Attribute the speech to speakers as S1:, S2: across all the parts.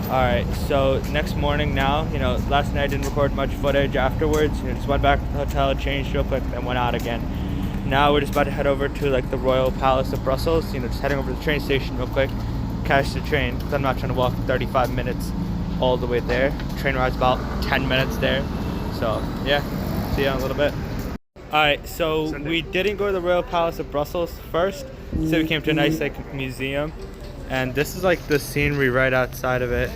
S1: Alright, so next morning now, last night I didn't record much footage afterwards. Just went back to the hotel, changed real quick, then went out again. Now we're just about to head over to like the Royal Palace of Brussels, just heading over to the train station real quick, catch the train, because I'm not trying to walk 35 minutes all the way there. Train ride's about 10 minutes there. So, yeah, see you in a little bit. Alright, so we didn't go to the Royal Palace of Brussels first, so we came to a nice like museum. And this is like the scenery right outside of it.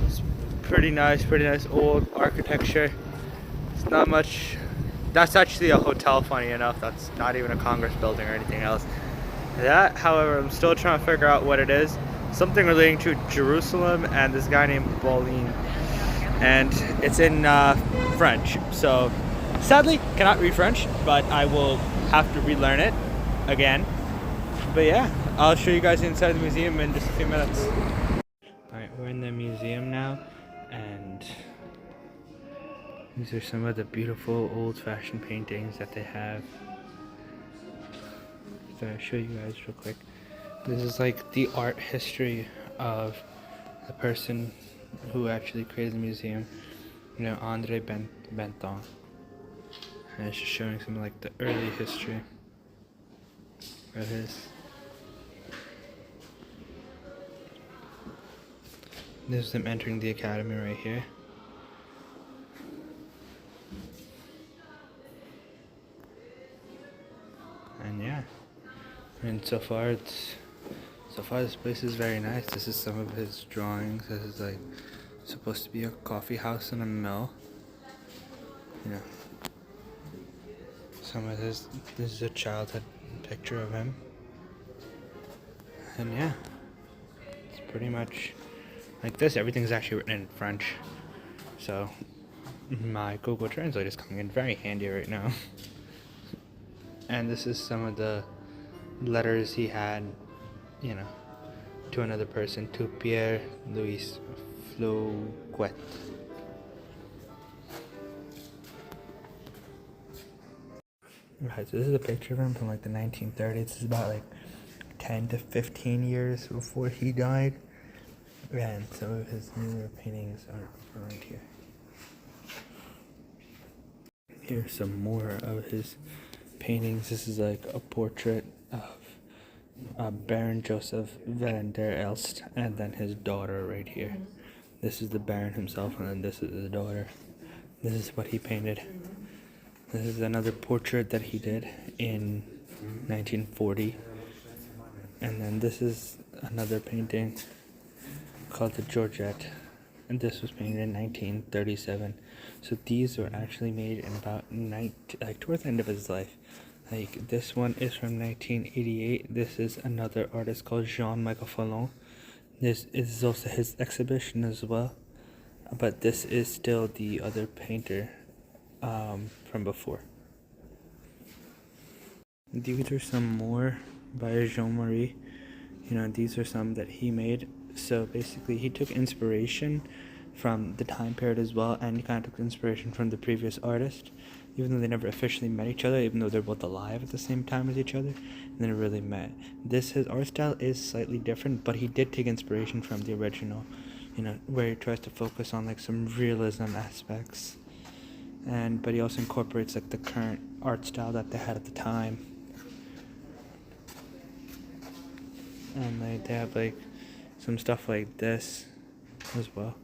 S1: It's pretty nice old architecture. It's not much. That's actually a hotel, funny enough. That's not even a Congress building or anything else. That, however, I'm still trying to figure out what it is. Something relating to Jerusalem and this guy named Bolin. And it's in French. So sadly, cannot read French, but I will have to relearn it again. But yeah, I'll show you guys inside the museum in just a few minutes. Alright, we're in the museum now, and these are some of the beautiful old-fashioned paintings that they have. So I'll show you guys real quick. This is like the art history of the person who actually created the museum, André Benthon. And it's just showing some like the early history of his. This is them entering the academy right here. And yeah, and so far this place is very nice. This is some of his drawings. This is like supposed to be a coffee house and a mill. Some of this is a childhood picture of him. And yeah, it's pretty much like this. Everything's actually written in French, so my Google Translate is coming in very handy right now. And this is some of the letters he had, to another person, to Pierre Louis Flouquet. Right, so this is a picture of him from like the 1930s. This is about like 10 to 15 years before he died. And some of his newer paintings are right here. Here's some more of his paintings. This is like a portrait of Baron Joseph van der Elst, and then his daughter right here. This is the Baron himself, and then this is the daughter. This is what he painted. This is another portrait that he did in 1940. And then this is another painting called the Georgette, and this was painted in 1937. So these were actually made in about towards the end of his life. Like this one is from 1988. This is another artist called Jean-Michel Fallon. This is also his exhibition as well, but this is still the other painter from before. These are some more by Jean-Marie. These are some that he made. So basically he took inspiration from the time period as well, and he kind of took inspiration from the previous artist, even though they never officially met each other, even though they're both alive at the same time as each other, and they never really met. His art style is slightly different, but he did take inspiration from the original, where he tries to focus on like some realism aspects, but he also incorporates like the current art style that they had at the time. And they have like some stuff like this as well.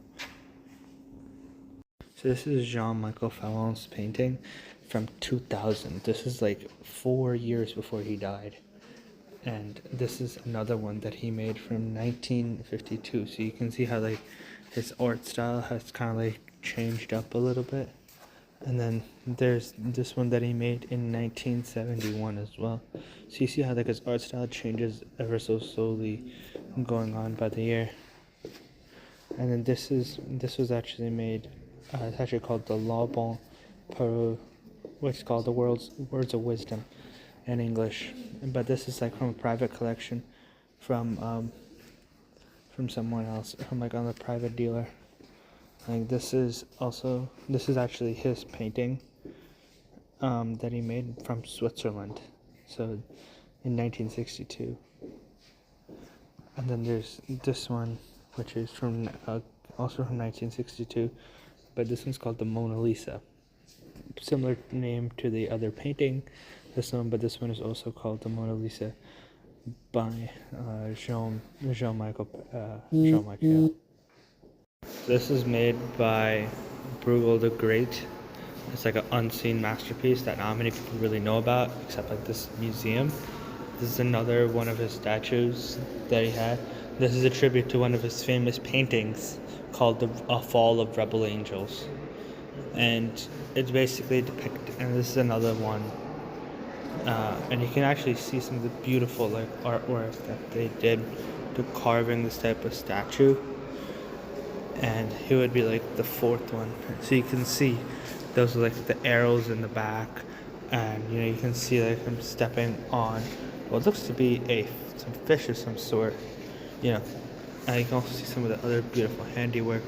S1: So this is Jean-Michel Fallon's painting from 2000. This is like 4 years before he died. And this is another one that he made from 1952. So you can see how like his art style has kind of like changed up a little bit. And then there's this one that he made in 1971 as well. So you see how like his art style changes ever so slowly going on by the year. And then this was actually made, it's actually called the La Bonne Parole, which is called the Words of Wisdom in English. But this is like from a private collection from someone else, from like on a private dealer. Like this is actually his painting that he made from Switzerland, so in 1962. And then there's this one which is from also from 1962, but this one's called the Mona Lisa. Similar name to the other painting, but this one is also called the Mona Lisa by Jean Michel. This is made by Bruegel the Great. It's like an unseen masterpiece that not many people really know about, except like this museum. This is another one of his statues that he had. This is a tribute to one of his famous paintings called A Fall of Rebel Angels. And it's basically depicted, and this is another one. And you can actually see some of the beautiful like artwork that they did to carving this type of statue. And he would be like the fourth one. So you can see those are like the arrows in the back, and you can see like him stepping on what looks to be some fish of some sort. And you can also see some of the other beautiful handiwork.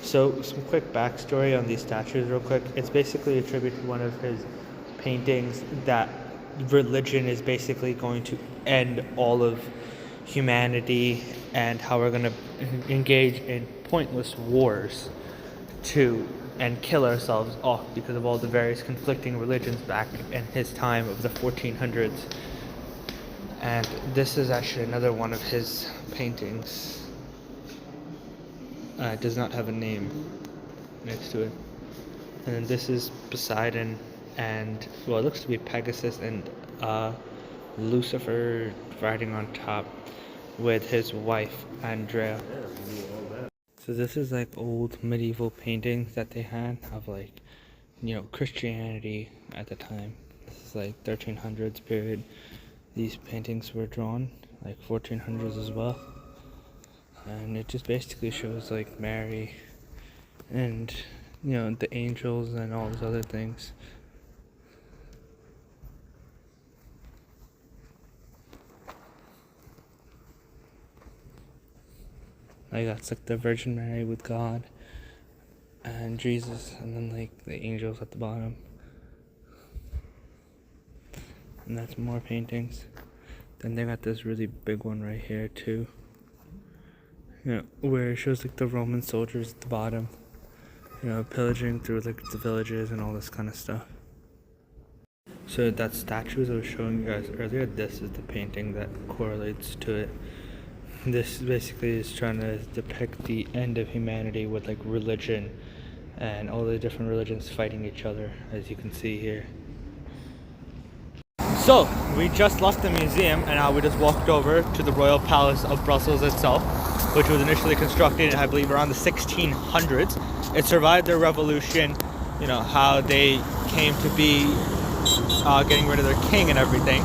S1: So some quick backstory on these statues real quick. It's basically a tribute to one of his paintings that religion is basically going to end all of humanity, and how we're going to engage in pointless wars and kill ourselves off because of all the various conflicting religions back in his time of the 1400s. And this is actually another one of his paintings. It does not have a name next to it. And then this is Poseidon and, well, it looks to be Pegasus and Lucifer riding on top with his wife, Andrea. So this is like old medieval paintings that they had of like, Christianity at the time. This is like 1300s period. These paintings were drawn, like 1400s as well. And it just basically shows like Mary and, the angels and all those other things. Like that's like the Virgin Mary with God and Jesus, and then like the angels at the bottom. And that's more paintings. Then they got this really big one right here too. Where it shows like the Roman soldiers at the bottom, pillaging through like the villages and all this kind of stuff. So that statue I was showing you guys earlier, this is the painting that correlates to it. This basically is trying to depict the end of humanity with like religion and all the different religions fighting each other, as you can see here. So we just left the museum and now we just walked over to the Royal Palace of Brussels itself, which was initially constructed, I believe, around the 1600s. It survived the revolution, how they came to be getting rid of their king and everything.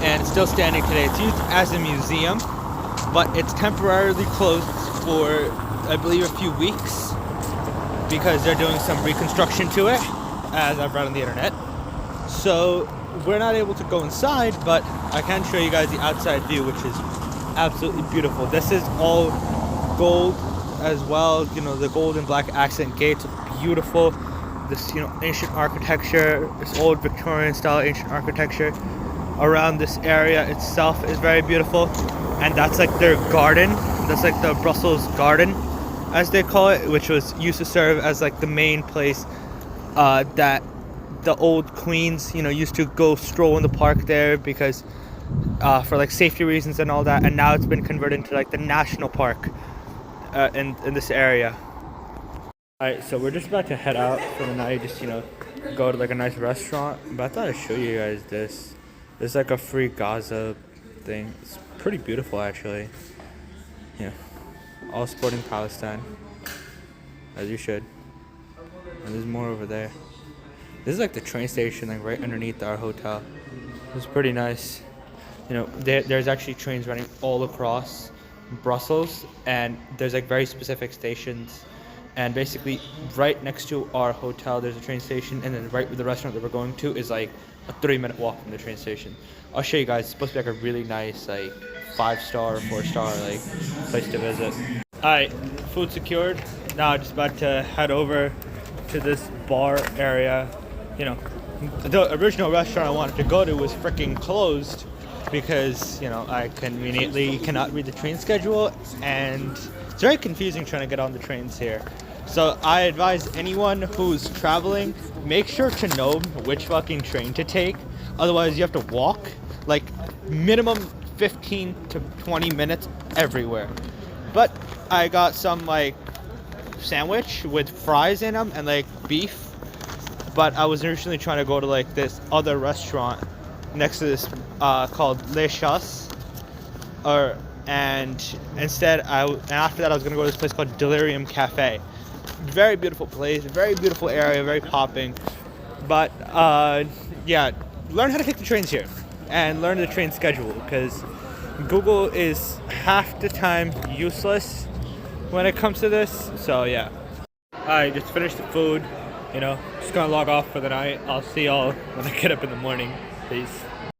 S1: And it's still standing today. It's used as a museum, but it's temporarily closed for, I believe, a few weeks because they're doing some reconstruction to it, as I've read on the internet. So we're not able to go inside, but I can show you guys the outside view, which is absolutely beautiful. This is all gold as well. The gold and black accent gates are beautiful. This, ancient architecture, this old Victorian style ancient architecture around this area itself is very beautiful. And that's like their garden. That's like the Brussels garden, as they call it, which was used to serve as like the main place that the old queens, used to go stroll in the park there because for like safety reasons and all that. And now it's been converted into like the national park in this area. Alright, so we're just about to head out for the night, just go to like a nice restaurant. But I thought I'd show you guys this. There's like a free Gaza thing. It's pretty beautiful actually. All supporting Palestine, as you should. And there's more over there. This is like the train station, like right underneath our hotel. It's pretty nice. There's actually trains running all across Brussels, and there's like very specific stations. And basically, right next to our hotel, there's a train station, and then right with the restaurant that we're going to is like a 3-minute walk from the train station. I'll show you guys. It's supposed to be like a really nice, like 5-star or 4-star like place to visit. Alright, food secured. Now just about to head over to this bar area. The original restaurant I wanted to go to was freaking closed because I conveniently cannot read the train schedule, and It's very confusing trying to get on the trains here. So I advise anyone who's traveling, make sure to know which fucking train to take. Otherwise, you have to walk like minimum 15 to 20 minutes everywhere. But I got some like sandwich with fries in them and like beef. But I was originally trying to go to like this other restaurant next to this called Les Chasses, and instead and after that I was gonna go to this place called Delirium Cafe. Very beautiful place, very beautiful area, very popping. But yeah, learn how to take the trains here and learn the train schedule, because Google is half the time useless when it comes to this. So yeah, I just finished the food, just gonna log off for the night. I'll see y'all when I get up in the morning. Peace.